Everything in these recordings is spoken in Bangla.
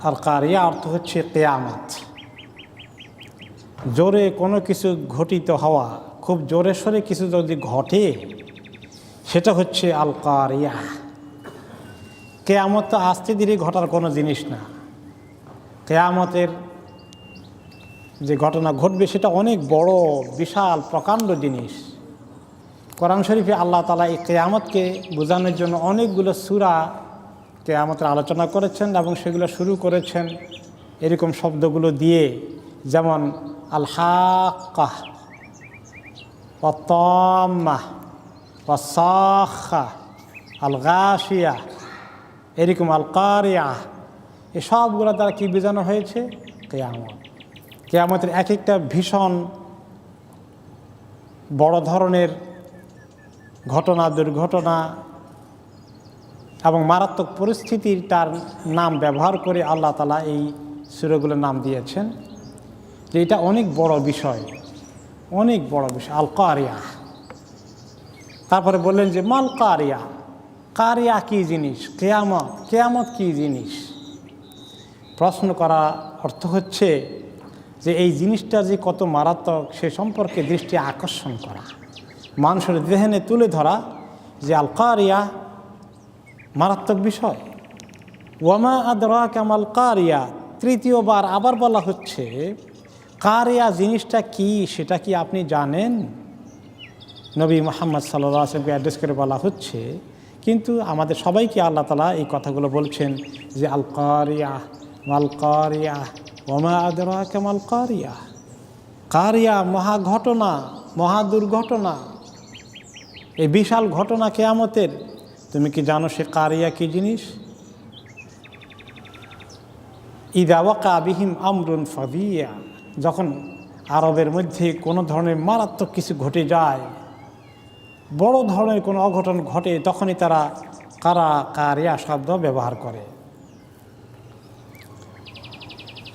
আর কারিয়া অর্থ হচ্ছে কিয়ামত। জোরে কোনো কিছু ঘটিত হওয়া, খুব জোরে সোরে কিছু যদি ঘটে সেটা হচ্ছে আল কারিয়া। কিয়ামত তো আস্তে ধীরে ঘটার কোনো জিনিস না। কিয়ামতের যে ঘটনা ঘটবে সেটা অনেক বড়, বিশাল, প্রকাণ্ড জিনিস। কোরআন শরীফে আল্লাহ তাআলা এই কিয়ামতকে বোঝানোর জন্য অনেকগুলো সূরা কিয়ামতের আলোচনা করেছেন এবং সেগুলো শুরু করেছেন এরকম শব্দগুলো দিয়ে, যেমন আল হাক্কাহ, ওয়াত তাম্মাহ, ওয়াস সাখাহ, আল গাশিয়া, এরকম আল কারিয়া। এই সবগুলো দ্বারা কী বোঝানো হয়েছে? কিয়ামত। কিয়ামতের এক একটা ভীষণ বড় ধরনের ঘটনা, দুর্ঘটনা এবং মারাত্মক পরিস্থিতির তার নাম ব্যবহার করে আল্লাহ তাআলা এই সূরাগুলোর নাম দিয়েছেন যে এটা অনেক বড় বিষয়, অনেক বড় বিষয়। আল কারিয়া। তারপরে বললেন যে মাল কারিয়া, কারিয়া কী জিনিস? কিয়ামত, কিয়ামত কী জিনিস? প্রশ্ন করা অর্থ হচ্ছে যে এই জিনিসটা যে কত মারাত্মক সে সম্পর্কে দৃষ্টি আকর্ষণ করা, মানুষের যেহেনে তুলে ধরা যে আল কারিয়া মারাত্মক বিষয়। ওয়ামা আদরাকা মাল কারিয়া, তৃতীয়বার আবার বলা হচ্ছে কারিয়া জিনিসটা কি, সেটা কি আপনি জানেন? নবী মুহাম্মদ সাল্লাল্লাহু আলাইহি ওয়াসাল্লামকে অ্যাড্রেস করে বলা হচ্ছে, কিন্তু আমাদের সবাইকে আল্লাহ তাআলা এই কথাগুলো বলছেন যে আল কারিয়া, মাল কারিয়া, ওয়ামা আদরাকা মাল কারিয়া। কারিয়া মহা ঘটনা, মহা দুর্ঘটনা, এই বিশাল ঘটনা কিয়ামতের। তুমি কি জানো সে কারিয়া কী জিনিস? ইযা ওয়াকা বিহিম আমরুন ফাযিয়া, যখন আরবের মধ্যে কোনো ধরনের মারাত্মক কিছু ঘটে যায়, বড় ধরনের কোনো অঘটন ঘটে, তখনই তারা কারিয়া শব্দ ব্যবহার করে।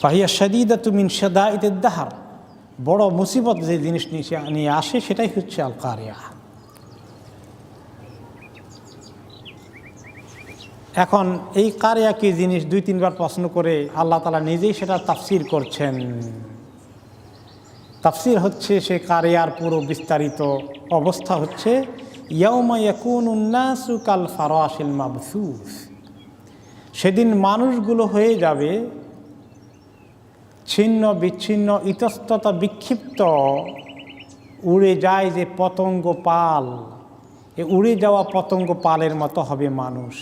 ফাহিয়া শাদীদাতু মিন শাদাইদিদ দাহর, বড় মুসিবত যে জিনিস নিয়ে আসে সেটাই হচ্ছে আল কারিয়া। এখন এই কারিয়া কি জিনিস দুই তিনবার প্রশ্ন করে আল্লাহ তাআলা নিজেই সেটা তাফসীর করছেন। তাফসীর হচ্ছে সে কারিয়ার পুরো বিস্তারিত অবস্থা হচ্ছে ইয়াউমা ইয়াকুনুন নাসু কাল ফারাশিল মাবসুস, সেদিন মানুষগুলো হয়ে যাবে ছিন্ন বিচ্ছিন্ন, ইতস্তত বিক্ষিপ্ত, উড়ে যায় যে পতঙ্গ পাল, এ উড়ে যাওয়া পতঙ্গ পালের মতো হবে মানুষ।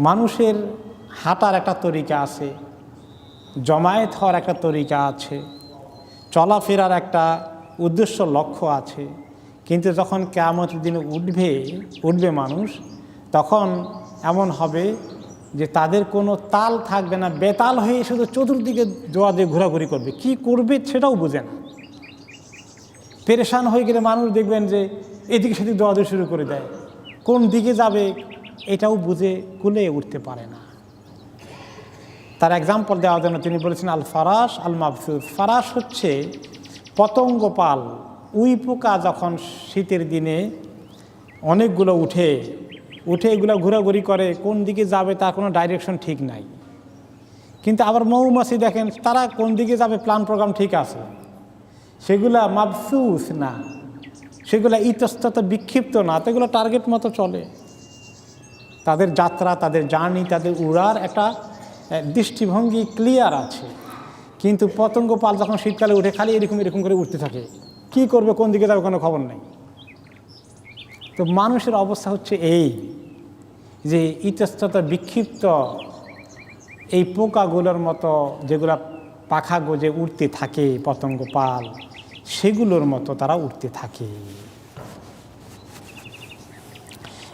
মানুষের হাঁটার একটা তরিকা আছে, জমায়েত হওয়ার একটা তরিকা আছে, চলাফেরার একটা উদ্দেশ্য লক্ষ্য আছে, কিন্তু যখন কিয়ামতের দিনে উঠবে মানুষ, তখন এমন হবে যে তাদের কোনো তাল থাকবে না, বেতাল হয়ে শুধু চতুর্দিকে দোয়া দিয়ে ঘোরাঘুরি করবে, কি করবে সেটাও বুঝে না। পেরেশান হয়ে গেলে মানুষ দেখবেন যে এদিকে সেদিকে দোয়া দিয়ে শুরু করে দেয়, কোন দিকে যাবে এটাও বুঝে কুলে উঠতে পারে না। তার এক্সাম্পল দেওয়ার জন্য তিনি বলেছেন আল ফারাশ আল মাবসুস। ফারাশ হচ্ছে পতঙ্গ পাল, উই পোকা যখন শীতের দিনে অনেকগুলো উঠে এগুলো ঘোরাঘুরি করে, কোন দিকে যাবে তার কোনো ডাইরেকশন ঠিক নাই। কিন্তু আবার মৌমাছি দেখেন তারা কোন দিকে যাবে প্ল্যান প্রোগ্রাম ঠিক আছে, সেগুলা মাবসুস না, সেগুলো ইতস্তত বিক্ষিপ্ত না, তো এগুলো টার্গেট মতো চলে। তাদের যাত্রা, তাদের জার্নি, তাদের উড়ার একটা দৃষ্টিভঙ্গি ক্লিয়ার আছে। কিন্তু পতঙ্গ পাল যখন শীতকালে উঠে খালি এরকম করে উঠতে থাকে, কি করবে, কোন দিকে যাবে কোনো খবর নেই। তো মানুষের অবস্থা হচ্ছে এই যে ইতস্তত বিক্ষিপ্ত এই পোকাগুলোর মতো, যেগুলো পাখা গজে উঠতে থাকে পতঙ্গ পাল, সেগুলোর মতো তারা উঠতে থাকে।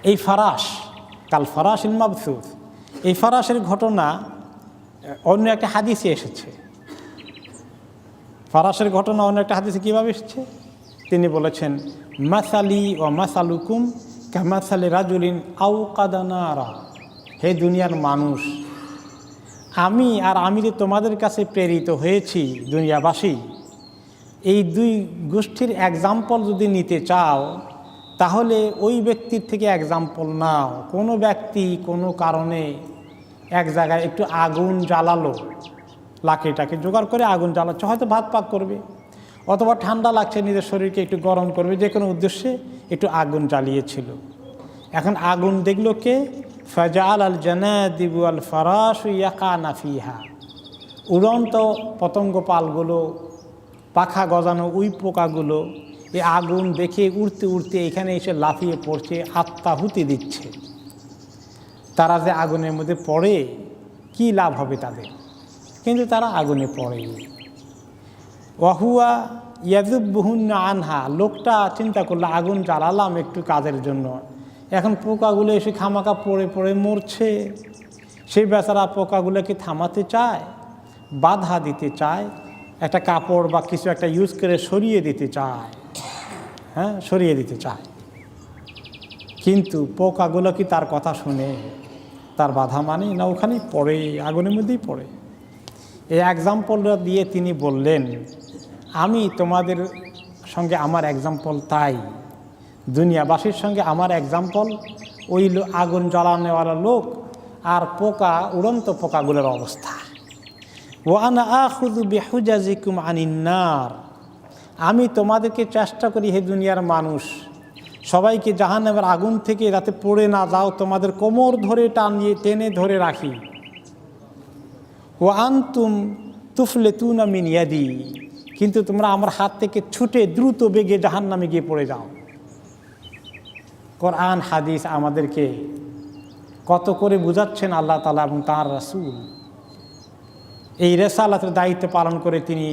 এই ফারাশ কাল ফারাশিল মাবসুস, এই ফারাশের ঘটনা অন্য একটা হাদিসে এসেছে। ফারাশের ঘটনা অন্য একটা হাদিসে কীভাবে এসেছে? তিনি বলেছেন মাসালি ও মাসালুকুম কামাসালি রাজুলিন আওকাদা নারা, হে দুনিয়ার মানুষ, আমি যে তোমাদের কাছে প্রেরিত হয়েছি দুনিয়াবাসী, এই দুই গোষ্ঠীর এক্সাম্পল যদি নিতে চাও তাহলে ওই ব্যক্তির থেকে এক্সাম্পল নাও। কোনো ব্যক্তি কোনো কারণে এক জায়গায় একটু আগুন জ্বালালো, লাকড়িটাকে জোগাড় করে আগুন জ্বালাচ্ছে, হয়তো ভাত পাক করবে, অথবা ঠান্ডা লাগছে নিজের শরীরকে একটু গরম করবে, যে কোনো উদ্দেশ্যে একটু আগুন জ্বালিয়েছিল। এখন আগুন দেখলো কে? ফাজাল আল জানাদিবু আল ফারাশ ইয়াকানা ফিহা, উড়ন্ত পতঙ্গ পালগুলো, পাখা গজানো উই পোকাগুলো এই আগুন দেখে উড়তে উড়তে এখানে এসে লাফিয়ে পড়ছে, আত্মাহুতি দিচ্ছে। তারা যে আগুনের মধ্যে পড়ে কি লাভ হবে তাদের? কিন্তু তারা আগুনে পড়ে। ওয়াহুয়া ইয়াজুবহুন্না আনহা, লোকটা চিন্তা করলো আগুন জ্বালালাম একটু কাজের জন্য, এখন পোকাগুলো এসে খামাকা পড়ে পড়ে মরছে। সেই বেচারা পোকাগুলোকে থামাতে চায়, বাধা দিতে চায়, একটা কাপড় বা কিছু একটা ইউজ করে সরিয়ে দিতে চায়, হ্যাঁ সরিয়ে দিতে চায়। কিন্তু পোকাগুলো কি তার কথা শুনে, তার বাধা মানে না? ওখানেই পড়ে, আগুনের মধ্যেই পড়ে। এই এক্সাম্পলটা দিয়ে তিনি বললেন, আমি তোমাদের সঙ্গে আমার এক্সাম্পল তাই, দুনিয়াবাসীর সঙ্গে আমার এক্সাম্পল ওই আগুন জ্বালানোওয়ালা লোক আর পোকা, উড়ন্ত পোকাগুলোর অবস্থা। ওয়ানা আখুযু বিহুজাজিকুম আনিন নার, আমি তোমাদেরকে চেষ্টা করি হে দুনিয়ার মানুষ সবাইকে জাহান্নামের আগুন থেকে যাতে পড়ে না যাও, তোমাদের কোমর ধরে টানিয়ে টেনে ধরে রাখি। ওয়া আনতুম তুফলিতুনা মিন ইয়াদি, কিন্তু তোমরা আমার হাত থেকে ছুটে দ্রুত বেগে জাহান্নামে গিয়ে পড়ে যাও। কোরআন হাদিস আমাদেরকে কত করে বুঝাচ্ছেন আল্লাহ তাআলা এবং তাঁর রাসূল। এই রেসালাতের দায়িত্ব পালন করে তিনি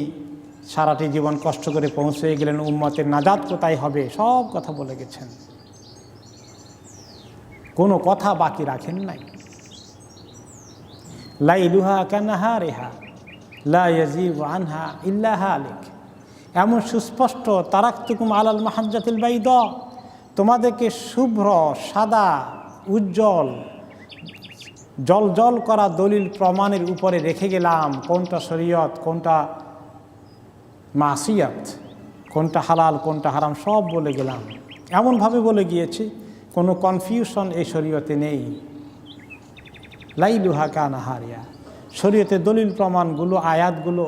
সারাটি জীবন কষ্ট করে পৌঁছে গেলেন, উম্মতের নাজাত কোথায় হবে সব কথা বলে গেছেন, কোনো কথা বাকি রাখেন নাই। লাইলুহা কান্নাহারিহা লা ইয়াজিগু আনহা ইল্লা হালিক, এমন সুস্পষ্ট তারাকতুকুম আলাল মাহাজ্জাতিল বাইদা, তোমাদেরকে শুভ্র সাদা উজ্জ্বল জল জল করা দলিল প্রমাণের উপরে রেখে গেলাম, কোনটা শরীয়ত কোনটা মাসিয়াত, কোনটা হালাল কোনটা হারাম সব বলে গেলাম। এমনভাবে বলে গিয়েছি কোনো কনফিউশন এই শরীয়তে নেই। লাইলুহা কান্নাহারিয়া, শরীয়তের দলিল প্রমাণগুলো, আয়াতগুলো,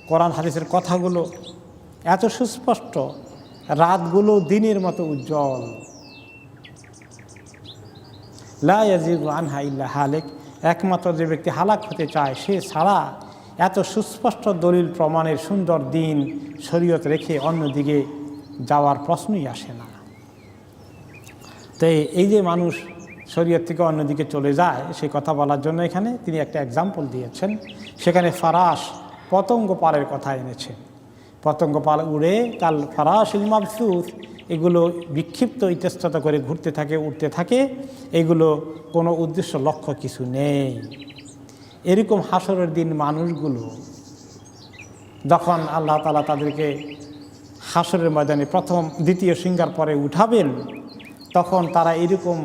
কোরআন হাদিসের কথাগুলো এত সুস্পষ্ট, রাতগুলো দিনের মতো উজ্জ্বল। লা ইয়াজিগু আনহা ইল্লা হালিক, একমাত্র যে ব্যক্তি হালাক হতে চায় সে ছাড়া এত সুস্পষ্ট দলিল প্রমাণের সুন্দর দিন শরীয়ত রেখে অন্যদিকে যাওয়ার প্রশ্নই আসে না। তাই এই যে মানুষ শরীয়ত থেকে অন্যদিকে চলে যায় সে কথা বলার জন্য এখানে তিনি একটা এক্সাম্পল দিয়েছেন। সেখানে ফারাস পতঙ্গ পালের কথা এনেছেন। পতঙ্গ পাল উড়ে কাল ফারাশিল মাবসুস, এগুলো বিক্ষিপ্ত ইতস্তত করে ঘুরতে থাকে, উঠতে থাকে, এগুলো কোনো উদ্দেশ্য লক্ষ্য কিছু নেই। এরকম হাসরের দিন মানুষগুলো যখন আল্লাহ তাআলা তাদেরকে হাসরের ময়দানে প্রথম দ্বিতীয় সিংহার পরে উঠাবেন, তখন তারা এরকম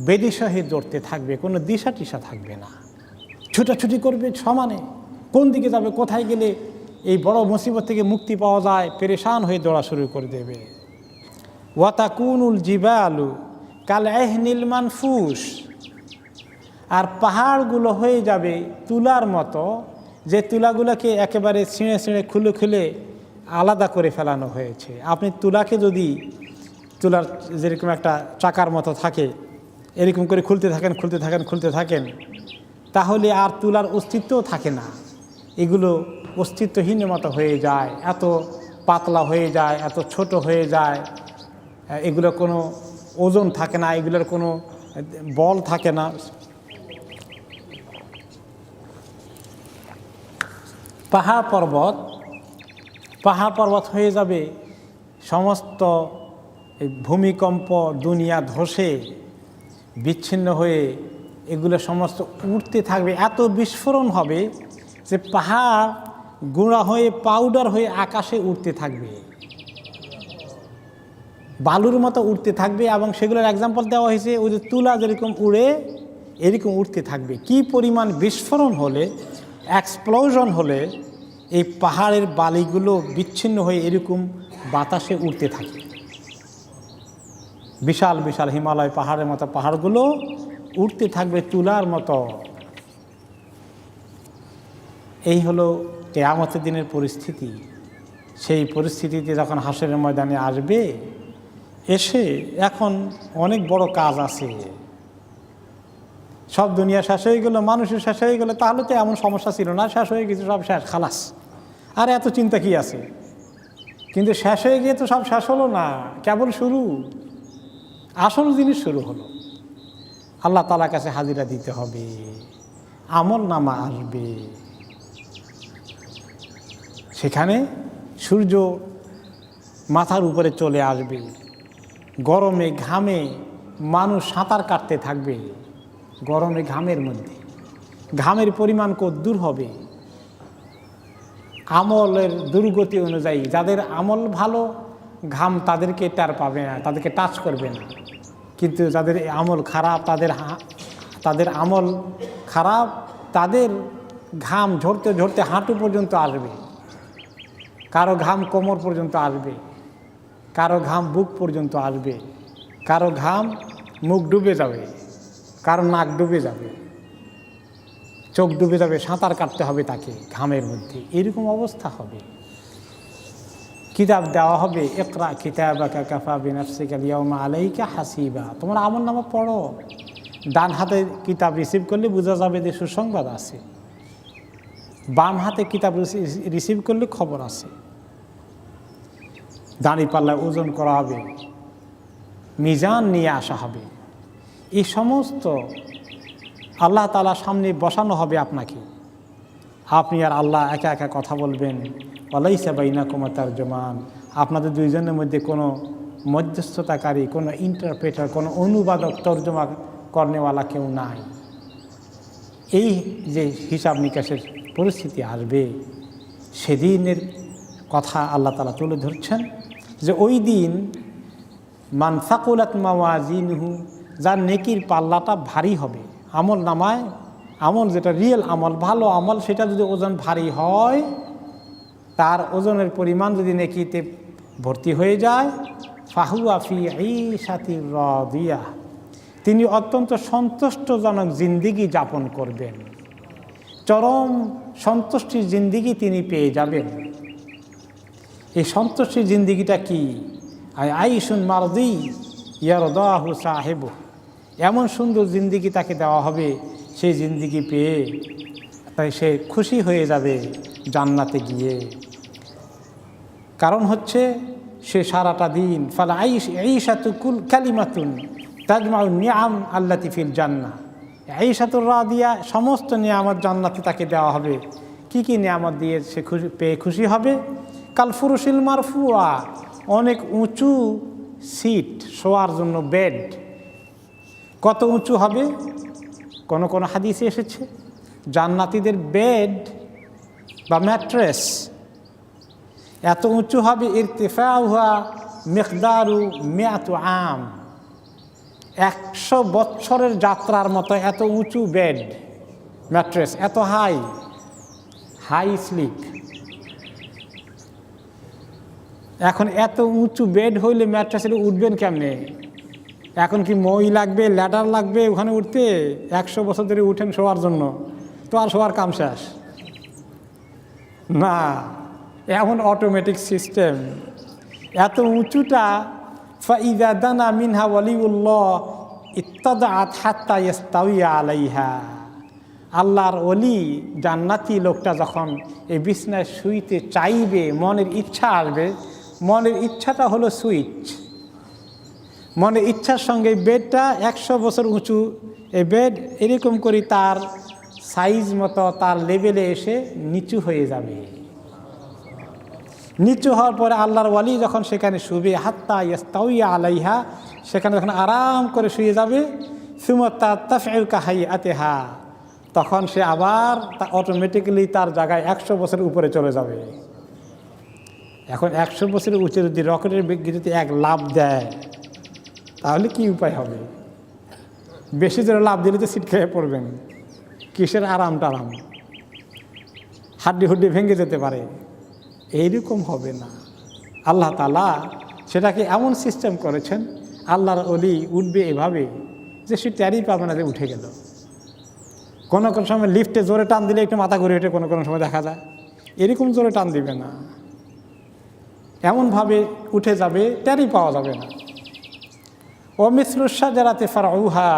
বেদিশাহে দৌড়তে থাকবে, কোনো দিশা টিশা থাকবে না, ছুটাছুটি করবে সমানে, কোন দিকে যাবে, কোথায় গেলে এই বড় মুসিবত থেকে মুক্তি পাওয়া যায়, পেরেশান হয়ে দৌড়া শুরু করে দেবে। ওয়াতাকুনুল জিবালু কাল এহনিল মানফুস, আর পাহাড়গুলো হয়ে যাবে তুলার মতো, যে তুলাগুলোকে একেবারে ছিঁড়ে ছিঁড়ে খুলে খুলে আলাদা করে ফেলানো হয়েছে। আপনি তুলাকে যদি, তুলার যেরকম একটা চাকার মতো থাকে, এরকম করে খুলতে থাকেন খুলতে থাকেন খুলতে থাকেন, তাহলে আর তুলার অস্তিত্বও থাকে না, এগুলো অস্তিত্বহীনের মতো হয়ে যায়, এত পাতলা হয়ে যায়, এত ছোট হয়ে যায়, এগুলো কোনো ওজন থাকে না, এগুলোর কোনো বল থাকে না। পাহাড় পর্বত হয়ে যাবে, সমস্ত ভূমিকম্প দুনিয়া ধসে বিচ্ছিন্ন হয়ে এগুলো সমস্ত উঠতে থাকবে, এত বিস্ফোরণ হবে যে পাহাড় গুঁড়া হয়ে পাউডার হয়ে আকাশে উঠতে থাকবে, বালুর মতো উঠতে থাকবে। এবং সেগুলোর এক্সাম্পল দেওয়া হয়েছে ওই যে তুলা যেরকম উড়ে এরকম উঠতে থাকবে। কি পরিমাণ বিস্ফোরণ হলে, এক্সপ্লোশন হলে এই পাহাড়ের বালিগুলো বিচ্ছিন্ন হয়ে এরকম বাতাসে উঠতে থাকে। বিশাল বিশাল হিমালয় পাহাড়ের মতো পাহাড়গুলো উঠতে থাকবে তুলার মতো। এই হলো কিয়ামতের দিনের পরিস্থিতি। সেই পরিস্থিতিতে যখন হাসরের ময়দানে আসবে, এসে এখন অনেক বড় কাজ আছে। সব দুনিয়া শেষ হয়ে গেল, মানুষের শেষ হয়ে গেল, তাহলে তো এমন সমস্যা ছিল না, শেষ হয়ে গেছে, সব শেষ, খালাস, আর এত চিন্তা কি আছে। কিন্তু শেষ হয়ে গিয়ে তো সব শেষ হলো না, কেবল শুরু, আসল জিনিস শুরু হলো। আল্লাহ তাআলার কাছে হাজিরা দিতে হবে, আমল নামা আসবে। সেখানে সূর্য মাথার উপরে চলে আসবে, গরমে ঘামে মানুষ সাঁতার কাটতে থাকবে। গরমে ঘামের মধ্যে ঘামের পরিমাণ কতদূর হবে, আমলের দুর্গতি অনুযায়ী যাদের আমল ভালো, ঘাম তাদেরকে টের পাবে না, তাদেরকে টাচ করবে না। কিন্তু যাদের আমল খারাপ, তাদের আমল খারাপ, তাদের ঘাম ঝরতে ঝরতে হাঁটু পর্যন্ত আসবে, কারো ঘাম কোমর পর্যন্ত আসবে, কারো ঘাম বুক পর্যন্ত আসবে, কারো ঘাম মুখ ডুবে যাবে, কারো নাক ডুবে যাবে, চোখ ডুবে যাবে, সাঁতার কাটতে হবে তাকে ঘামের মধ্যে। এরকম অবস্থা হবে। কিতাব দেওয়া হবে, ইকরা কিতাবাকা কাফা বিনাফসিকা আল-ইয়াওমা আলাইকা হাসিবা। তোমার আমলনামা পড়ো। ডান হাতে কিতাব রিসিভ করলে বোঝা যাবে যে সুসংবাদ আছে, বাম হাতে কিতাব রিসিভ করলে খবর আছে। দাঁড়িপাল্লায় ওজন করা হবে, মিজান নিয়ে আসা হবে। এই সমস্ত আল্লাহ তাআলার সামনে বসানো হবে আপনাকে। আপনি আর আল্লাহ একা একা কথা বলবেন। ওয়ালাইসা বাইনাকুমা তারজুমান, আপনাদের দুইজনের মধ্যে কোনো মধ্যস্থতাকারী, কোনো ইন্টারপ্রেটার, কোনো অনুবাদক, তর্জমা করনেওয়ালা কেউ নাই। এই যে হিসাব নিকাশের পরিস্থিতি আসবে, সেদিনের কথা আল্লাহ তাআলা তুলে ধরছেন যে ওই দিন মান সাকুলাত মাওয়াজিনহু, যার নেকির পাল্লাটা ভারী হবে, আমল নামায় আমল যেটা রিয়েল আমল, ভালো আমল, সেটা যদি ওজন ভারী হয়, তার ওজনের পরিমাণ যদি নেকিতে ভর্তি হয়ে যায়, ফাহুয়া ফি ঈশাতির রাদিয়া, তিনি অত্যন্ত সন্তুষ্টজনক জিন্দিগি যাপন করবেন, চরম সন্তুষ্টির জিন্দিগি তিনি পেয়ে যাবেন। এই সন্তুষ্টির জিন্দিগিটা কি? আইশুন মারদি ইয়ারদাহু সাহেবু, এমন সুন্দর জিন্দিগি তাকে দেওয়া হবে, সেই জিন্দিগি পেয়ে তাই সে খুশি হয়ে যাবে জান্নাতে গিয়ে। কারণ হচ্ছে সে সারাটা দিন ফালা আইশাতু কুল কালিমাতুন তাজমাউ নিআম আল্লাতি ফিল জান্নাহ, আইশাতুর রাদিয়া, সমস্ত নিয়ামত জান্নাতে তাকে দেওয়া হবে। কি কি নিয়ামত দিয়ে সে খুশি পেয়ে খুশি হবে? কাল ফুরুশিল মারফুয়া, অনেক উঁচু সিট, শোয়ার জন্য বেড। কত উঁচু হবে? কোন কোন হাদিসে এসেছে জান্নাতীদের বেড বা ম্যাট্রেস এত উঁচু হবে, ইরতিফাউহা মিকদারু মিআতু আম, 100 বছরের যাত্রার মতো এত উঁচু বেড ম্যাট্রেস, এত হাই স্লিপ। এখন এত উঁচু বেড হইলে ম্যাট্রেসে উঠবেন কেমনে? এখন কি মই লাগবে, ল্যাডার লাগবে ওখানে উঠতে? 100 বছর ধরে উঠেন শোয়ার জন্য, তো আর শোয়ার কাম শেষ না, এমন অটোমেটিক সিস্টেম। এত উঁচুটা ফাইযা দানা মিনহা ওয়ালিউল্লাহ ইত্তাদাআত হাত্তা ইস্তাউইয়া আলাইহা, আল্লাহর ওলি জান্নাতি লোকটা যখন এই বিছনায় শুইতে চাইবে, মনের ইচ্ছা আসবে, মনের ইচ্ছাটা হলো সুইচ, মনের ইচ্ছার সঙ্গে বেডটা 100 বছর উঁচু, এই বেড এরকম করে তার সাইজ মতো তার লেভেলে এসে নিচু হয়ে যাবে। নিচু হওয়ার পরে আল্লাহর ওয়ালি যখন সেখানে শুবে, হাত্তা ইস্তাউইয়া আলাইহা, সেখানে যখন আরাম করে শুয়ে যাবে, সুমাত্তা তাফঈউ কাহাইআতিহা, তখন সে আবার অটোমেটিক্যালি তার জায়গায় 100 বছরের উপরে চলে যাবে। এখন 100 বছরের উঁচু যদি রকেটের গতিতে এক লাফ দেয়, তাহলে কি উপায় হবে? বেশি জোরে লাফ দিলে তো সিট খেয়ে পড়বেন। কিসের আরাম টারাম, হাড্ডি হুড্ডি ভেঙে যেতে পারে। এইরকম হবে না। আল্লাহ তাআলা সেটাকে এমন সিস্টেম করেছেন, আল্লাহর ওলি উঠবে এভাবে যে সে ট্যারি পাবে না যে উঠে গেল। কোনো কোনো সময় লিফটে জোরে টান দিলে একটু মাথা ঘুরে ওঠে, কোনো কোনো সময় দেখা যায়। এরকম জোরে টান দিবে না, এমনভাবে উঠে যাবে ট্যারি পাওয়া যাবে না। ও মিসলুসা যারাতে ফারউহা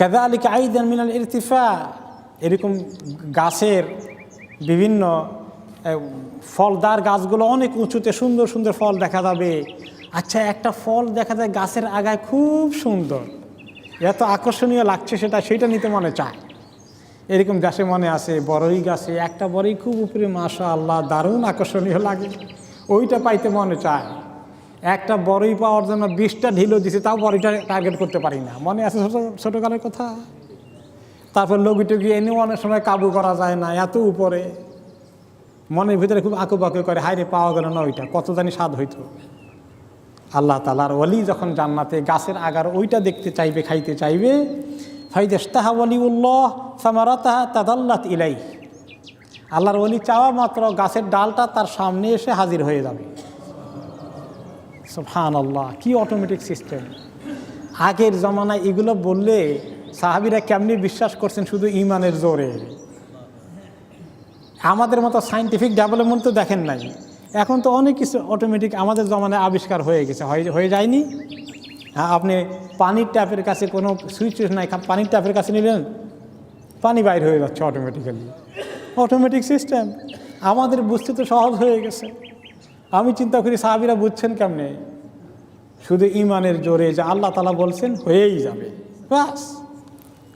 কাযালিকা আইদান মিনাল ইরতিফা, এরকম গাছের বিভিন্ন ফলদার গাছগুলো অনেক উঁচুতে সুন্দর সুন্দর ফল দেখা যাবে। আচ্ছা, একটা ফল দেখা যায় গাছের আগায় খুব সুন্দর, এত আকর্ষণীয় লাগছে সেটা নিতে মনে চায়। এরকম গাছে মনে আছে, বড়ই গাছে একটা বড়ই খুব উপরে, মাশাআল্লাহ দারুণ আকর্ষণীয় লাগে, ওইটা পাইতে মনে চায়। একটা বড়ই পাওয়ার জন্য 20টা ঢিলও দিছে, তাও বড়িটা টার্গেট করতে পারি না, মনে আছে ছোটোকালের কথা। তারপর লগি টুকি এনেও অনেক সময় কাবু করা যায় না, এত উপরে মনের ভিতরে খুব আঁকুবাকু করে, হায় রে পাওয়া গেল না, ওইটা কত জানি স্বাদ হইতো। আল্লাহ তাআলার ওলি যখন জান্নাতে গাছের আগার ওইটা দেখতে চাইবে, খাইতে চাইবে, ফাইদাশতাহা ওয়ালিউল্লাহ সামারাতাহা তাদাল্লাত ইলাইহি, আল্লাহর ওলি চাওয়া মাত্র গাছের ডালটা তার সামনে এসে হাজির হয়ে যাবে। সুবহানাল্লাহ, কি অটোমেটিক সিস্টেম! আগের জমানায় এগুলো বললে সাহাবীরা কেমনি বিশ্বাস করছেন শুধু ঈমানের জোরে। আমাদের মতো সায়েন্টিফিক ডেভেলপমেন্ট তো দেখেন নাই, এখন তো অনেক কিছু অটোমেটিক আমাদের জমানায় আবিষ্কার হয়ে গেছে, হয়ে যায়নি? হ্যাঁ, আপনি পানির ট্যাপের কাছে কোনো সুইচ নাই, পানির ট্যাপের কাছে নিলেন, পানি বাইর হয়ে যাচ্ছে অটোমেটিক্যালি, অটোমেটিক সিস্টেম। আমাদের বুঝতে তো সহজ হয়ে গেছে। আমি চিন্তা করি সাহাবীরা বুঝছেন কেমনে? শুধু ঈমানের জোরে, যে আল্লাহ তাআলা বলছেন হয়েই যাবে, বাস।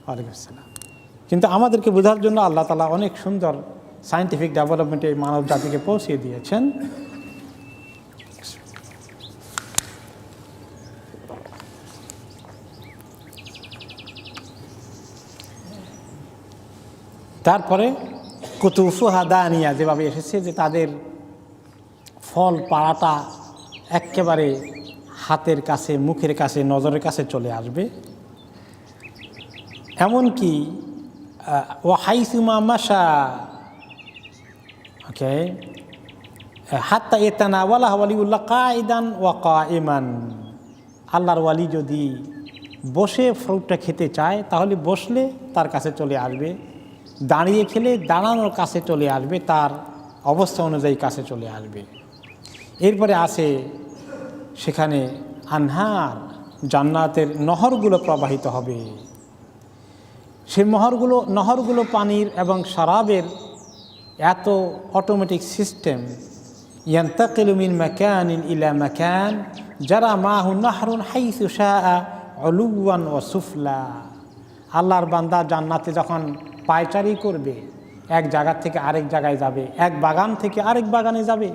ওয়ালাইকুম আসসালাম। কিন্তু আমাদেরকে বোঝার জন্য আল্লাহ তাআলা অনেক সুন্দর সায়েন্টিফিক ডেভেলপমেন্টে মানব জাতিকে পৌঁছে দিয়েছেন। তারপরে কুতুফুহা দানিয়া যেভাবে এসেছে, যে তাদের ফল পাড়াটা একেবারে হাতের কাছে, মুখের কাছে, নজরের কাছে চলে আসবে। এমনকি ওয়াহাইসুমা মাশা, ওকে, হাত্তা ইয়াতানাওয়ালাহু ওয়ালিউল্লাহ কাইদান ওয়া কাইমান, আল্লাহর ওয়ালি যদি বসে ফ্রুটটা খেতে চায় তাহলে বসলে তার কাছে চলে আসবে, দাঁড়িয়ে খেলে দাঁড়ানোর কাছে চলে আসবে, তার অবস্থা অনুযায়ী কাছে চলে আসবে। এরপরে আছে সেখানে আনহার, জান্নাতের নহরগুলো প্রবাহিত হবে। সেই নহরগুলো পানির এবং শরাবের এত অটোমেটিক সিস্টেম, ইয়ান্তাকিলু মিন মাকানিন ইলা মাকান যারা মাহু নাহরুন হাইসু শাআ উলুওয়ান ওয়া সুফলা। আল্লাহর বান্দা জান্নাতে যখন পায়চারি করবে, এক জায়গা থেকে আরেক জায়গায় যাবে, এক বাগান থেকে আরেক বাগানে যাবে,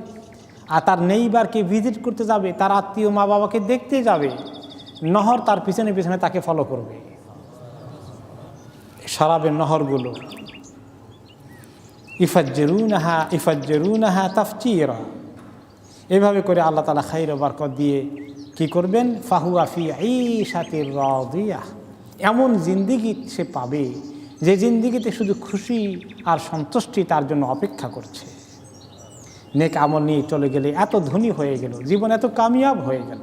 আর তার নেইবারকে ভিজিট করতে যাবে, তার আত্মীয় মা বাবাকে দেখতে যাবে, নহর তার পিছনে পিছনে তাকে ফলো করবে। শরাবের নহরগুলো ইফাজ্জিরুনাহা তাফজিরা, এভাবে করে আল্লাহ তাআলা খাইর ও বরকত দিয়ে কি করবেন? ফাহুয়া ফি ঈশাতির রাদিয়াহ, এমন জিন্দেগি সে পাবে যে জিন্দেগিতে শুধু খুশি আর সন্তুষ্টি তার জন্য অপেক্ষা করছে। নেক আমল নিয়ে চলে গেলে এত ধনী হয়ে গেল, জীবন এত কামিয়াব হয়ে গেল।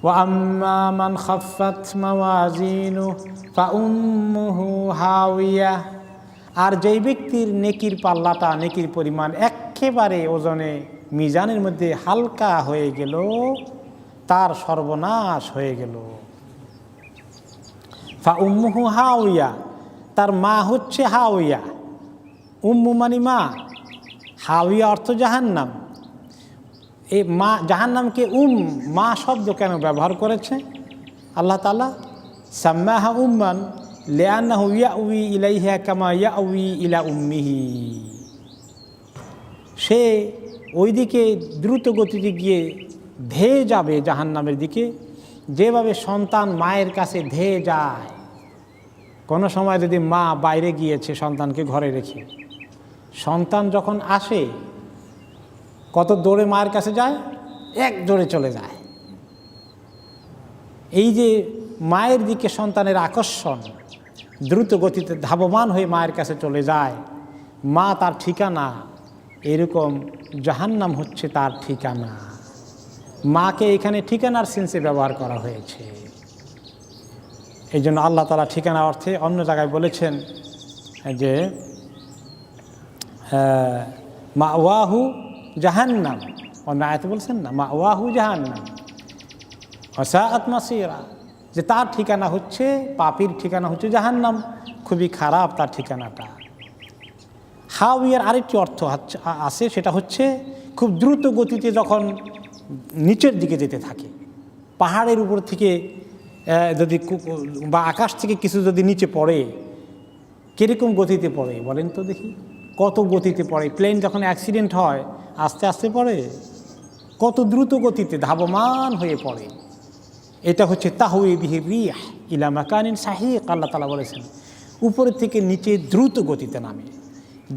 ওয়া আম্মা মান খাফফাত মাওয়াজিনুহু ফাউম্মুহু হাওিয়া, আর যেই ব্যক্তির নেকির পাল্লাটা, নেকির পরিমাণ একেবারে ওজনে মিজানের মধ্যে হালকা হয়ে গেল, তার সর্বনাশ হয়ে গেল। ফাউম্মুহু হাওিয়া, তার মা হচ্ছে হাওিয়া। উম্মু মানে মা, হাওিয়া অর্থ জাহান্নাম। এই মা, জাহান্নামকে মা শব্দ কেন ব্যবহার করেছে আল্লাহ তাআলা? সাম্মাহা উম্মান লিআন্নাহু ইয়াউই ইলাইহা কামা ইয়াউই ইলা উম্মিহি, সে ওইদিকে দ্রুত গতিতে গিয়ে ধেয়ে যাবে জাহান্নামের দিকে, যেভাবে সন্তান মায়ের কাছে ধেয়ে যায়। কোনো সময় যদি মা বাইরে গিয়েছে সন্তানকে ঘরে রেখে, সন্তান যখন আসে কত দৌড়ে মায়ের কাছে যায়, এক দৌড়ে চলে যায়। এই যে মায়ের দিকে সন্তানের আকর্ষণ, দ্রুত গতিতে ধাবমান হয়ে মায়ের কাছে চলে যায়, মা তার ঠিকানা, এরকম জাহান্নাম হচ্ছে তার ঠিকানা। মাকে এখানে ঠিকানার সেন্সে ব্যবহার করা হয়েছে। এই জন্য আল্লাহ তাআলা ঠিকানা অর্থে অন্য জায়গায় বলেছেন যে মাওয়াহু জাহান্নাম, অন্য আয়াতে বলছেন না মাওয়াহু জাহান্নাম ওয়াসাআত মাসীরা, যে তার ঠিকানা হচ্ছে, পাপীর ঠিকানা হচ্ছে জাহান্নাম, খুবই খারাপ তার ঠিকানাটা। হাওয়ার আরেকটি অর্থ আছে, সেটা হচ্ছে খুব দ্রুত গতিতে যখন নিচের দিকে যেতে থাকে, পাহাড়ের উপর থেকে যদি বা আকাশ থেকে কিছু যদি নিচে পড়ে, কীরকম গতিতে পড়ে বলেন তো দেখি? কত গতিতে পড়ে? প্লেন যখন অ্যাক্সিডেন্ট হয় আস্তে আস্তে পড়ে, কত দ্রুত গতিতে ধাবমান হয়ে পড়ে। এটা হচ্ছে তাহওয়ি বিহি রিহ ইলা মাকানিন সাহিক, আল্লাহ তাআলা বলেছেন উপরের থেকে নিচে দ্রুত গতিতে নামে।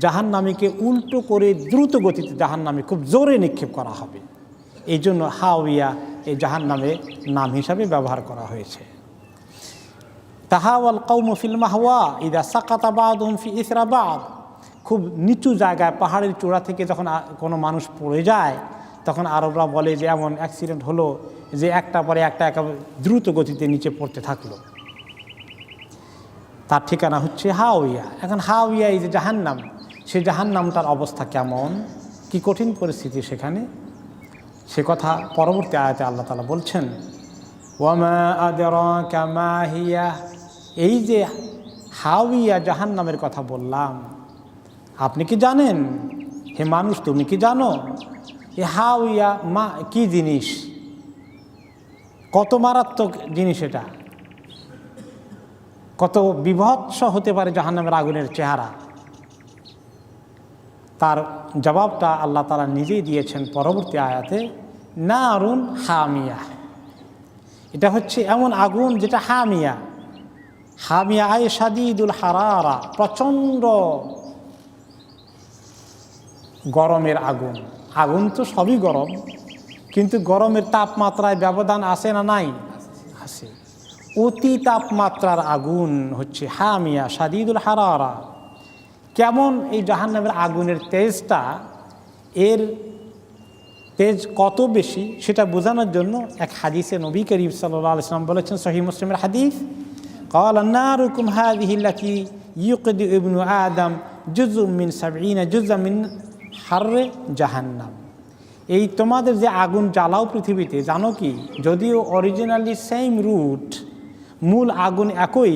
জাহান্নামীকে উল্টো করে দ্রুত গতিতে জাহান্নামে খুব জোরে নিক্ষেপ করা হবে। এই জন্য হাওয়া এই জাহান্নামে নাম হিসাবে ব্যবহার করা হয়েছে। তাহাওয়াল কওমু ফিল মাহওয়া ইদা সাকাতা বাদুহুম ফি ইসরা বাদ, খুব নিচু জায়গায় পাহাড়ের চূড়া থেকে যখন কোনো মানুষ পড়ে যায়, তখন আরবরা বলে যে এমন অ্যাক্সিডেন্ট হলো যে একটা পরে একটা একেবারে দ্রুত গতিতে নিচে পড়তে থাকলো। তার ঠিকানা হচ্ছে হাওয়া। এখন হাওয়া এই যে জাহান্নাম, সেই জাহান্নামটার অবস্থা কেমন, কি কঠিন পরিস্থিতি সেখানে, সে কথা পরবর্তী আয়াতে আল্লাহ তাআলা বলছেন ওয়ামা আদরাকা মা হিয়া। এই যে হাওয়া জাহান্নামের কথা বললাম, আপনি কি জানেন? হে মানুষ, তুমি কি জানো এ হাওয়া মা কি জিনিস? কত মারাত্মক জিনিস এটা, কত বিভৎস হতে পারে জাহান্নামের আগুনের চেহারা। তার জবাবটা আল্লাহ তাআলা নিজেই দিয়েছেন পরবর্তী আয়াতে, নারুন হামিয়া। এটা হচ্ছে এমন আগুন যেটা হামিয়া, হামিয়া আয় শাদীদুল হারারা, প্রচণ্ড গরমের আগুন। আগুন তো সবই গরম, কিন্তু গরমের তাপমাত্রায় ব্যবধান আছে না নাই? আছে। অতি তাপমাত্রার আগুন হচ্ছে হামিয়া শাদীদুল হারারা। কেমন এই জাহান্নামের আগুনের তেজটা, এর তেজ কত বেশি সেটা বোঝানোর জন্য এক হাদিসে নবী করিম সাল্লাল্লাহু আলাইহি ওয়াসাল্লাম বলেছেন, সহিহ মুসলিমের হাদিস, ক্বালা নারুকুম হাযিহি আল্লাতী ইউকদি ইবনু আদম জুজউম মিন 70 জুজআম মিন হাররে জাহান্নাম। এই তোমাদের যে আগুন জ্বালাও পৃথিবীতে, জানো কি, যদিও অরিজিনালি সেম রুট, মূল আগুন একই,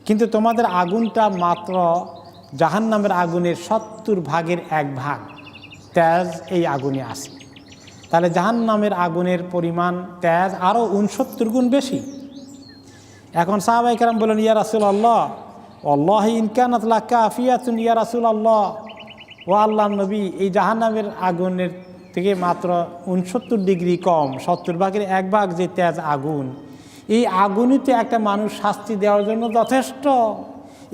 কিন্তু তোমাদের আগুনটা মাত্র জাহান্নামের আগুনের 70 ভাগের 1 ভাগ তেজ এই আগুনে আসে। তাহলে জাহান্নামের আগুনের পরিমাণ তেজ আরও 69 গুণ বেশি। এখন সাহাবায়ে কেরাম বলেন, ইয়া রাসূলুল্লাহ ওয়াল্লাহি ইন কানাত লাকাফিয়াতুন ইয়া রাসূলুল্লাহ, ও আল্লাহর নবী, এই জাহান্নামের আগুনের থেকে মাত্র 69 ডিগ্রি কম, 70 ভাগের 1 ভাগ যে তেজ আগুন, এই আগুনিতে একটা মানুষ শাস্তি দেওয়ার জন্য যথেষ্ট।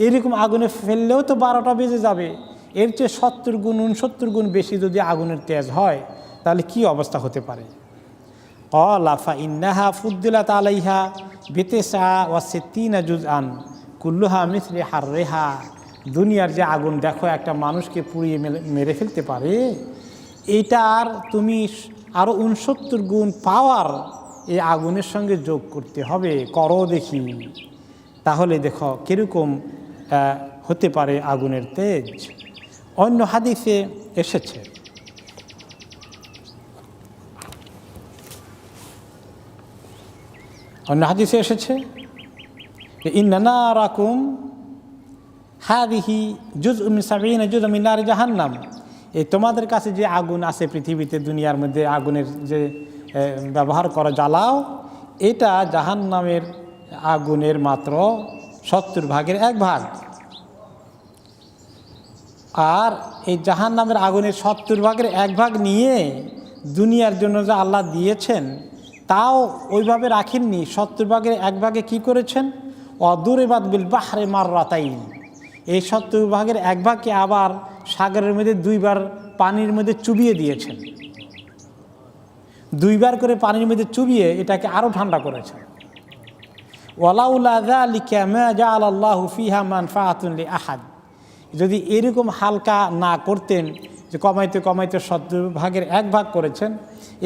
এরকম আগুনে ফেললেও তো 12টা বেজে যাবে, এর চেয়ে 70 গুণ 69 গুণ বেশি যদি আগুনের তেজ হয়, তাহলে কি অবস্থা হতে পারে? ক্বালা ফাইন্নাহা ফুদ্দিলাত আলাইহা বিতিসআ ওয়া সিত্তিনা জুজআন কুল্লুহা মিসলি হাররিহা। দুনিয়ার যে আগুন দেখো একটা মানুষকে পুড়িয়ে মেরে ফেলতে পারে, এইটার তুমি আরও 69 গুণ পাওয়ার এই আগুনের সঙ্গে যোগ করতে হবে, করো দেখি, তাহলে দেখো কীরকম হতে পারে আগুনের তেজ। অন্য হাদিসে এসেছে, ইন্না নারাকুম হাযিহি জুজউম মিন 70 জুজআম মিন নারি জাহান্নাম। এই তোমাদের কাছে যে আগুন আছে পৃথিবীতে, দুনিয়ার মধ্যে আগুনের যে ব্যবহার করা জ্বালাও, এটা জাহান্নামের আগুনের মাত্র 70 ভাগের 1 ভাগ। আর এই জাহান্নামের আগুনের 70 ভাগের 1 ভাগ নিয়ে দুনিয়ার জন্য যে আল্লাহ দিয়েছেন, তাও ওইভাবে রাখেননি। 70 ভাগের 1 ভাগে কী করেছেন? অদুরিবাত বিল বাহরে মাররাতাইন। এই 70 ভাগের 1 ভাগকে আবার সাগরের মধ্যে 2বার পানির মধ্যে চুবিয়ে দিয়েছেন, 2বার করে পানির মধ্যে চুবিয়ে এটাকে আরও ঠান্ডা করেছেন। ওয়ালাউলা যালিকা মা জাআলাল্লাহু ফিহা মানফাআতুন লিআহাদ। যদি এরকম হালকা না করতেন, যে কমাইতে কমাইতে 70 ভাগের 1 ভাগ করেছেন,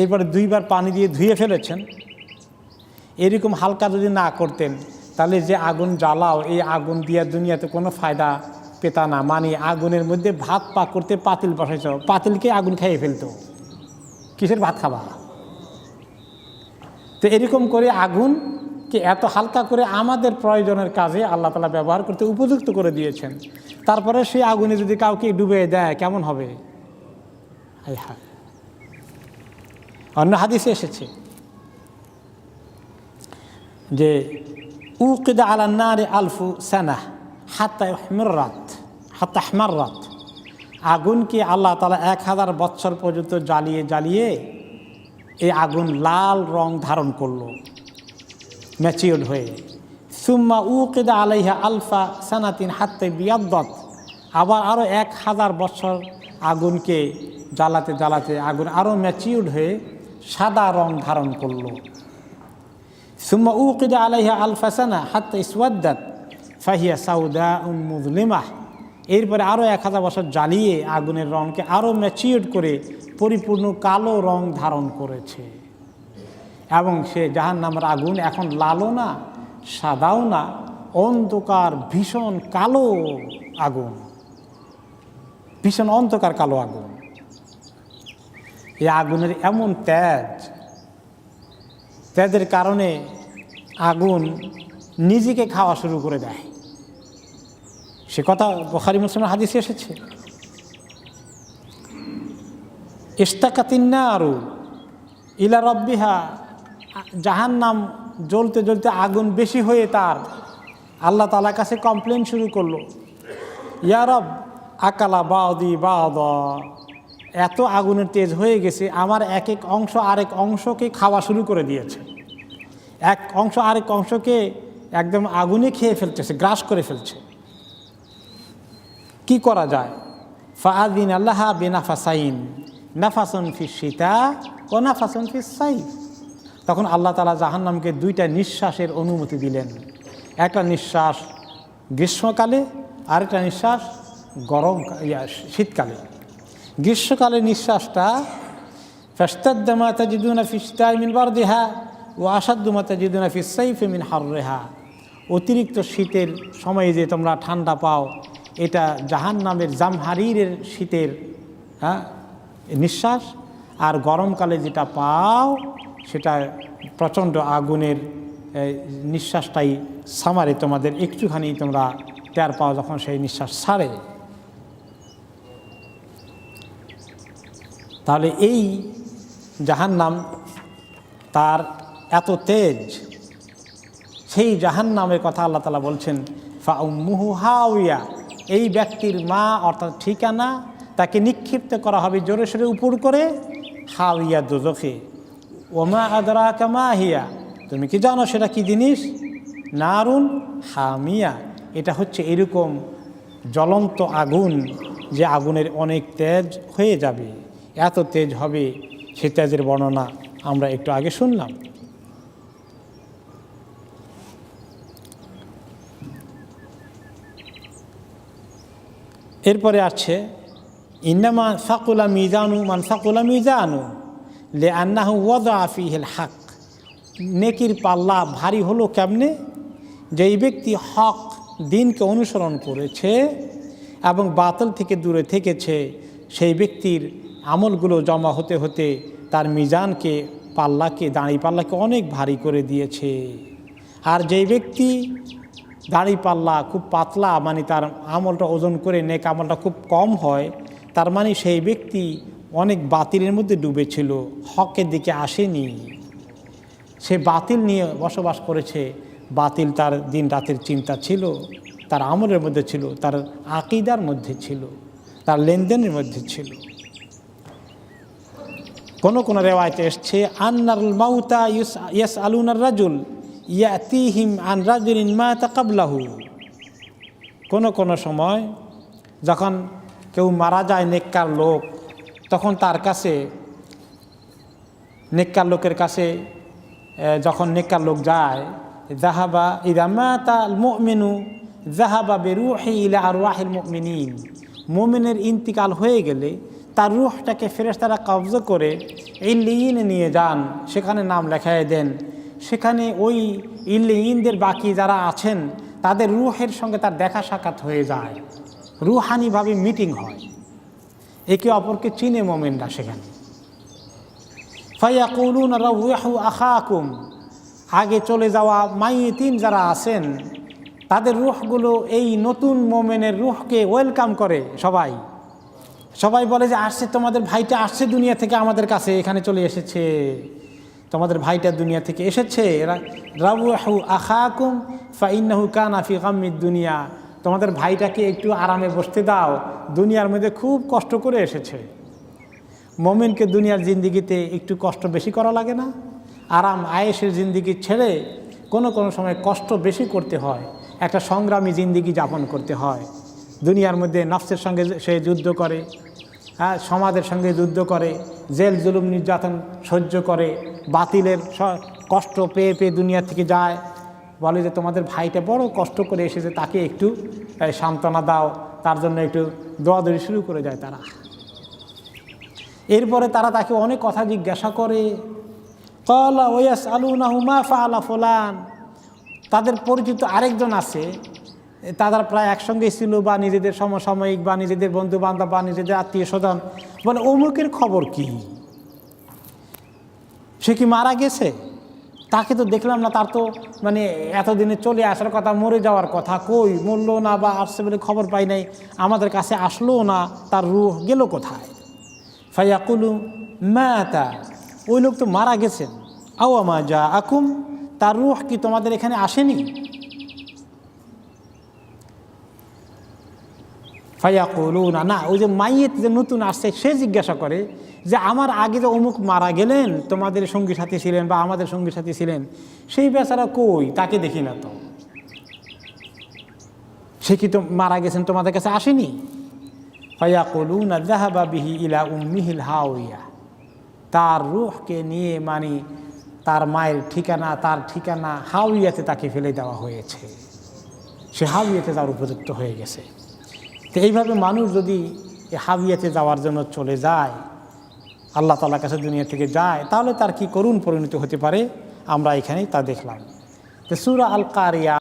এরপরে 2 বার পানি দিয়ে ধুয়ে ফেলেছেন, এরকম হালকা যদি না করতেন তাহলে যে আগুন জ্বালাও, এই আগুন দিয়ে দুনিয়াতে কোনো ফায়দা পেতা না। মানে আগুনের মধ্যে ভাত পাক করতে পাতিল বসাইছ, পাতিলকে আগুন খাইয়ে ফেলতো, কিসের ভাত খাবা? তো এরকম করে আগুনকে এত হালকা করে আমাদের প্রয়োজনের কাজে আল্লাহ তাআলা ব্যবহার করতে উপযুক্ত করে দিয়েছেন। তারপরে সেই আগুনে যদি কাউকে ডুবে দেয় কেমন হবে? হায় হায়। অন্য হাদিসে এসেছে যে উকিদা আলা নারে আলফু সানাহ হাত্তা ইহমাররাত, আগুনকে আল্লাহ তাআলা 1000 বৎসর পর্যন্ত জ্বালিয়ে জ্বালিয়ে এই আগুন লাল রং ধারণ করলো ম্যাচিওর্ড হয়ে। সুম্মা উকিদা আলাইহা আলফা সানাতিন হাত্তা বিয়াদ্দাত, আবার আরও 1000 বছর আগুনকে জ্বালাতে জ্বালাতে আগুন আরও ম্যাচিওর্ড হয়ে সাদা রং ধারণ করলো। সুম্মা উকিদা আলাইহা আলফা সানা হাত্তা ইসওয়াদ্দাত ফাহিয়া সাউদাউন মুযলিমাহ, এরপরে আরও 1000 বছর জ্বালিয়ে আগুনের রঙকে আরও ম্যাচিওর্ড করে পরিপূর্ণ কালো রং ধারণ করেছে। এবং সে জাহান্নামের আগুন এখন লালও না, সাদাও না, অন্ধকার ভীষণ কালো আগুন, ভীষণ অন্ধকার কালো আগুন। এই আগুনের এমন তেজের কারণে আগুন নিজেকে খাওয়া শুরু করে দেয়। সে কথা বুখারী মুসলিমের হাদিসে এসেছে। ইশতাকাতিন নারু ইলা রাব্বিহা, জাহান্নাম জ্বলতে জ্বলতে আগুন বেশি হয়ে তার আল্লাহ তাআলার কাছে কমপ্লেন শুরু করলো, ইয়া রব আকালা বাদি বাদা, এত আগুনের তেজ হয়ে গেছে, আমার এক এক অংশ আরেক অংশকে খাওয়া শুরু করে দিয়েছে, এক অংশ আরেক অংশকে একদম আগুনে খেয়ে ফেলতেছে, গ্রাস করে ফেলছে। কি করা যায়? ফাআযিন আল্লাহা বিনাফাসাইন, নাফাসুন ফিস শীতা ও নাফাসুন ফিস সাইফ। তখন আল্লাহ তাআলা জাহান্নামকে 2টা নিঃশ্বাসের অনুমতি দিলেন, একটা নিঃশ্বাস গ্রীষ্মকালে, আরেকটা নিঃশ্বাস শীতকালে। গ্রীষ্মকালে নিঃশ্বাসটা ফাশতাদ্দা মা তাজিদুনা ফিস শিতাই মিন বারদিহা ওয়া আশাদ্দু মা তাজিদুনা ফিস সাইফি মিন হাররিহা, অতিরিক্ত শীতের সময়ে যে তোমরা ঠান্ডা পাও, এটা জাহান্নামের জামহারিরের শীতের নিঃশ্বাস, আর গরমকালে যেটা পাও সেটা প্রচণ্ড আগুনের নিঃশ্বাসটাই সামারে, তোমাদের একটুখানি তোমরা টের পাও যখন সেই নিঃশ্বাস ছাড়ে। তাহলে এই জাহান্নাম তার এত তেজ, সেই জাহান্নামের কথা আল্লাহ তাআলা বলছেন ফাউম্মুহু হাওয়া, এই ব্যক্তির মা অর্থাৎ ঠিকানা, তাকে নিক্ষিপ্ত করা হবে জোরে সোরে উপর করে হাওয়া দোজখে। ওমা আদরাকা মা হিয়া, তুমি কি জানো সেটা কি জিনিস? নারুন হামিয়া, এটা হচ্ছে এরকম জ্বলন্ত আগুন যে আগুনের অনেক তেজ হয়ে যাবে, এত তেজ হবে। সে তেজের বর্ণনা আমরা একটু আগে শুনলাম। এরপরে আছে ইন্নামা সাকুলা মিজানু মান সাকুলা মিজানু লিআন্নাহু ওয়াদা ফীহিল হক, নেকির পাল্লা ভারী হলো কেমনে? যেই ব্যক্তি হক দিনকে অনুসরণ করেছে এবং বাতিল থেকে দূরে থেকেছে, সেই ব্যক্তির আমলগুলো জমা হতে হতে তার মিজানকে, পাল্লাকে, দাঁড়ি পাল্লাকে অনেক ভারী করে দিয়েছে। আর যেই ব্যক্তি দাড়ি পাল্লা খুব পাতলা, মানে তার আমলটা ওজন করে নেক আমলটা খুব কম হয়, তার মানে সেই ব্যক্তি অনেক বাতিলের মধ্যে ডুবেছিল, হকের দিকে আসেনি। সে বাতিল নিয়ে বসবাস করেছে, বাতিল তার দিন রাতের চিন্তা ছিল, তার আমলের মধ্যে ছিল, তার আকীদার মধ্যে ছিল, তার লেনদেনের মধ্যে ছিল। কোন কোন রিওয়ায়াতে এসেছে আন্নাল মাউতা ইয়াসআলুনার রাজুল ইয়াতিহিম আন রাজুলিন মাতা ক্বাবলাহু, কোন সময় যখন কেউ মারা যায় নেককার লোক, তখন তার কাছে, নেককার লোকের কাছে যখন নেককার লোক যায়, যাহাবা ইযা মাতাল মুমিনু যাহাবা বিরূহি ইলা আরওয়াহিল মুমিনিন, মুমিনের ইন্তিকাল হয়ে গেলে তার রুহটাকে ফেরেশতারা কবজা করে ইল্লিয়িনে নিয়ে যান, সেখানে নাম লেখায় দেন। সেখানে ওই ইল্লিয়িনদের বাকি যারা আছেন তাদের রুহের সঙ্গে তার দেখা সাক্ষাৎ হয়ে যায়, রুহানিভাবে মিটিং হয়, একে অপরকে চিনে মোমেনরা সেখানে। ফায়াকুলুনা রাউহু আখাকুম, আগে চলে যাওয়া মাইয়িতিন যারা আছেন তাদের রুহগুলো এই নতুন মোমেনের রুহকে ওয়েলকাম করে। সবাই বলে যে আসছে, তোমাদের ভাইটা আসছে দুনিয়া থেকে আমাদের কাছে, এখানে চলে এসেছে, তোমাদের ভাইটা দুনিয়া থেকে এসেছে। রাউহু আখাকুম ফাইন্নাহু কানা ফি গাম্মিদ দুনিয়া, তোমাদের ভাইটাকে একটু আরামে বসতে দাও, দুনিয়ার মধ্যে খুব কষ্ট করে এসেছে। মোমেনকে দুনিয়ার জিন্দিগিতে একটু কষ্ট বেশি করা লাগে না? আরাম আয়েশের জিন্দিগি ছেড়ে কোনো সময় কষ্ট বেশি করতে হয়, একটা সংগ্রামী জিন্দিগি যাপন করতে হয়। দুনিয়ার মধ্যে নফসের সঙ্গে সে যুদ্ধ করে, সমাজের সঙ্গে যুদ্ধ করে, জেল জুলুম নির্যাতন সহ্য করে, বাতিলের কষ্ট পেয়ে দুনিয়া থেকে যায়। বলে যে তোমাদের ভাইটা বড় কষ্ট করে এসেছে, তাকে একটু সান্ত্বনা দাও, তার জন্য একটু দোয়াদড়ি শুরু করে যায় তারা। এরপরে তারা তাকে অনেক কথা জিজ্ঞাসা করে। ক্বালা ওয়াসআলুনাহু মা ফাআলা ফুলান, তাদের পরিচিত আরেকজন আছে, তারা প্রায় একসঙ্গে ছিল বা নিজেদের সমসাময়িক বা নিজেদের বন্ধু বান্ধব বা নিজেদের আত্মীয় স্বজন, বলে অমুকের খবর কি, সে কি মারা গেছে? তাকে তো দেখলাম না, তার তো মানে এতদিনে চলে আসার কথা, মরে যাওয়ার কথা, কই মরলো না বা আসছে বলে খবর পাই নাই, আমাদের কাছে আসলো না, তার রূহ গেল কোথায়? ফায়াকুলু মাতা, ওই লোক তো মারা গেছেন। আও আমা যা আকুম, তার রূহ কি তোমাদের এখানে আসেনি? ফায়াকুলুনা, না, ওই যে মাইয়েত যে নতুন আসছে সে জিজ্ঞাসা করে যে আমার আগে যে অমুক মারা গেলেন, তোমাদের সঙ্গী সাথী ছিলেন বা আমাদের সঙ্গী সাথী ছিলেন, সেই বেচারা কই, তাকে দেখি না তো, সে কি তো মারা গেছেন, তোমাদের কাছে আসেনি? ফায়াকুলুনা যাহাবা বিহি ইলা উম্মিহিল হাওয়া, তার রূহকে নিয়ে মানে তার মায়ের ঠিকানা, তার ঠিকানা হাওয়াতে তাকে ফেলে দেওয়া হয়েছে, সে হাওয়াতে যাওয়ার উপযুক্ত হয়ে গেছে। তো এইভাবে মানুষ যদি হাওয়াতে যাওয়ার জন্য চলে যায়, আল্লাহ তাআলার কাছে দুনিয়া থেকে যায়, তাহলে তার কি করুণ পরিণতি হতে পারে আমরা এখানেই তা দেখলাম। তো সূরা আল কারিয়া